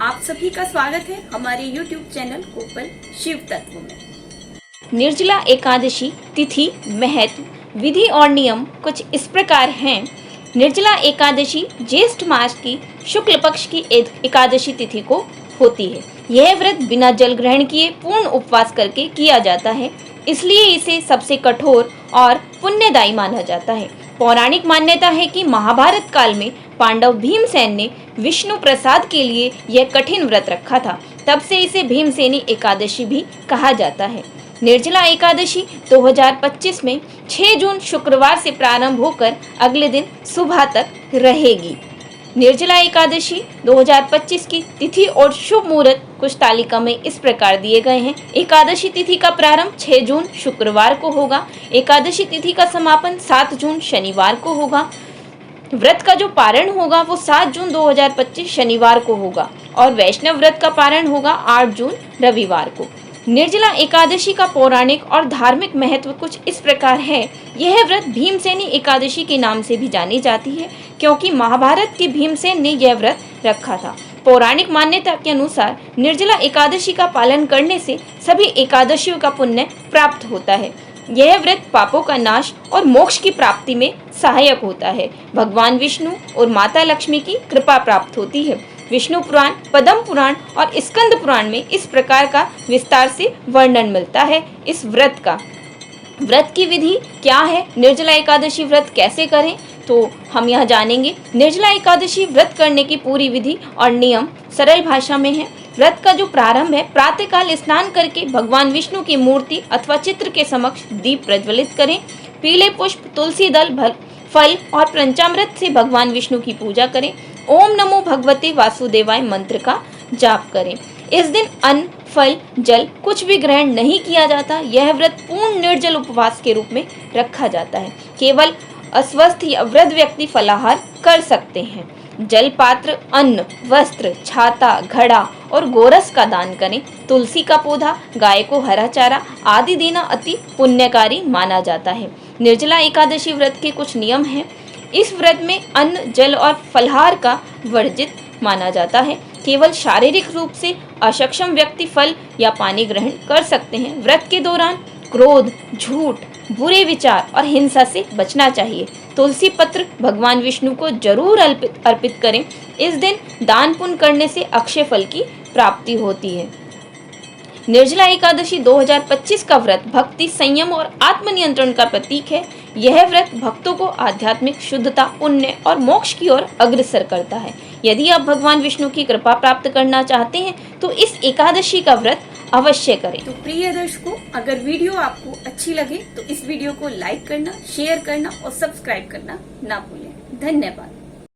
आप सभी का स्वागत है हमारे YouTube चैनल कोपल शिव तत्व में। निर्जला एकादशी तिथि, महत्व, विधि और नियम कुछ इस प्रकार हैं। निर्जला एकादशी ज्येष्ठ मास की शुक्ल पक्ष की एकादशी तिथि को होती है। यह व्रत बिना जल ग्रहण किए पूर्ण उपवास करके किया जाता है, इसलिए इसे सबसे कठोर और पुण्यदायी माना जाता है। पौराणिक मान्यता है कि महाभारत काल में पांडव भीमसेन ने विष्णु प्रसाद के लिए यह कठिन व्रत रखा था, तब से इसे भीमसेनी एकादशी भी कहा जाता है। निर्जला एकादशी 2025 में 6 जून शुक्रवार से प्रारंभ होकर अगले दिन सुबह तक रहेगी। निर्जला एकादशी 2025 की तिथि और शुभ मुहूर्त कुछ तालिका में इस प्रकार दिए गए हैं। एकादशी तिथि का प्रारंभ 6 जून शुक्रवार को होगा। एकादशी तिथि का समापन 7 जून शनिवार को होगा। व्रत का जो पारण होगा वो 7 जून 2025 शनिवार को होगा और वैष्णव व्रत का पारण होगा 8 जून रविवार को। निर्जला एकादशी का पौराणिक और धार्मिक महत्व कुछ इस प्रकार है। यह व्रत भीमसेनी एकादशी के नाम से भी जानी जाती है, क्योंकि महाभारत के भीमसेन ने यह व्रत रखा था। पौराणिक मान्यता के अनुसार निर्जला एकादशी का पालन करने से सभी एकादशियों का पुण्य प्राप्त होता है। यह व्रत पापों का नाश और मोक्ष की प्राप्ति में सहायक होता है। भगवान विष्णु और माता लक्ष्मी की कृपा प्राप्त होती है। विष्णु पुराण, पद्म पुराण और स्कंद पुराण में इस प्रकार का विस्तार से वर्णन मिलता है इस व्रत का। व्रत की विधि क्या है, निर्जला एकादशी व्रत कैसे करें, तो हम यह जानेंगे। निर्जला एकादशी व्रत करने की पूरी विधि और नियम सरल भाषा में है। व्रत का जो प्रारंभ है, प्रातःकाल स्नान करके भगवान विष्णु की मूर्ति अथवा चित्र के समक्ष दीप प्रज्वलित करें। पीले पुष्प, तुलसी दल, फल और पंचामृत से भगवान विष्णु की पूजा करें। ओम नमो भगवते वासुदेवाय मंत्र का जाप करें। इस दिन अन्न, फल, जल कुछ भी ग्रहण नहीं किया जाता। यह व्रत पूर्ण निर्जल उपवास के रूप में रखा जाता है। केवल अस्वस्थ या वृद्ध व्यक्ति फलाहार कर सकते हैं। जल पात्र, अन्न, वस्त्र, छाता, घड़ा और गोरस का दान करें। तुलसी का पौधा, गाय को हरा चारा आदि देना अति पुण्यकारी माना जाता है। निर्जला एकादशी व्रत के कुछ नियम हैं। इस व्रत में अन्न, जल और फलाहार का वर्जित माना जाता है। केवल शारीरिक रूप से अक्षम व्यक्ति फल या पानी ग्रहण कर सकते हैं। व्रत के दौरान क्रोध, झूठ, बुरे विचार और हिंसा से बचना चाहिए। तुलसी पत्र भगवान विष्णु को जरूर अर्पित करें। इस दिन दान पुण्य करने से अक्षय फल की प्राप्ति होती है। निर्जला एकादशी 2025 का व्रत भक्ति, संयम और आत्मनियंत्रण का प्रतीक है। यह व्रत भक्तों को आध्यात्मिक शुद्धता, पुण्य और मोक्ष की ओर अग्रसर करता है। यदि आप भगवान विष्णु की कृपा प्राप्त करना चाहते हैं तो इस एकादशी का व्रत अवश्य करें। तो प्रिय दर्शकों, अगर वीडियो आपको अच्छी लगे तो इस वीडियो को लाइक करना, शेयर करना और सब्सक्राइब करना ना भूलें। धन्यवाद।